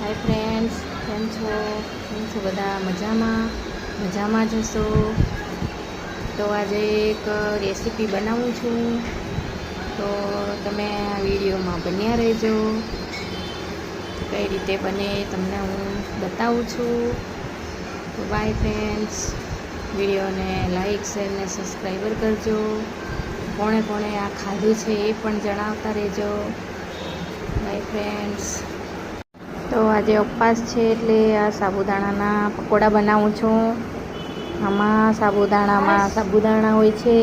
Hi friends, કેમ છો? બધા મજામાં જ હશો. તો આજે એક રેસીપી બનાવું છું, તો તમે આ વિડીયોમાં બન્યા રહેજો. કઈ રીતે બને તમને હું બતાવું છું. તો બાય ફ્રેન્ડ્સ, વિડીયોને લાઈક શેર ને સબસ્ક્રાઈબર કરજો. કોણે કોણે આ ખાધું છે એ પણ જણાવતા રહેજો. By friends. તો આજે ઉપવાસ છે એટલે આ સાબુદાણાના પકોડા બનાવું છું. આમાં સાબુદાણા હોય છે,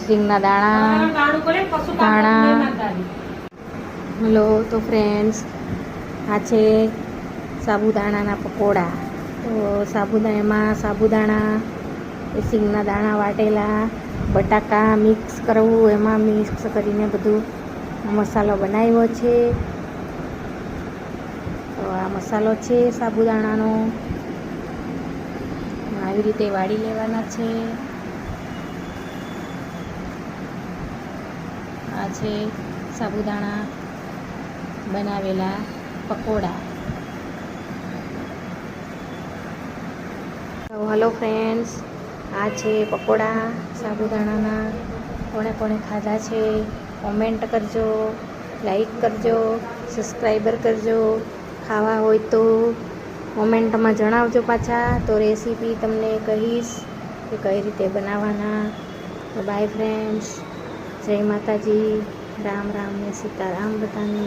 સિંગના દાણા. હલો, તો ફ્રેન્ડ્સ, આ છે સાબુદાણાના પકોડા. તો સાબુદાણા એ સિંગના દાણા વાટેલા, બટાકા મિક્સ કરવું, એમાં મિક્સ કરીને બધું મસાલો બનાવ્યો છે. તો આ મસાલો છે સાબુદાણાનો, આવી રીતે વાળી લેવાના છે. આ છે સાબુદાણા બનાવેલા પકોડા. તો હલો ફ્રેન્ડ્સ, આ છે પકોડા સાબુદાણાના. કોણે કોણે ખાધા છે કોમેન્ટ કરજો, લાઈક કરજો, સબસ્ક્રાઈબર કરજો. ખાવા હોય તો કોમેન્ટમાં જણાવજો પાછા, તો રેસીપી તમને કહીશ કે કઈ રીતે બનાવવાના. તો બાય ફ્રેન્ડ્સ, જય માતાજી, રામ રામ ને સીતારામ બધાને.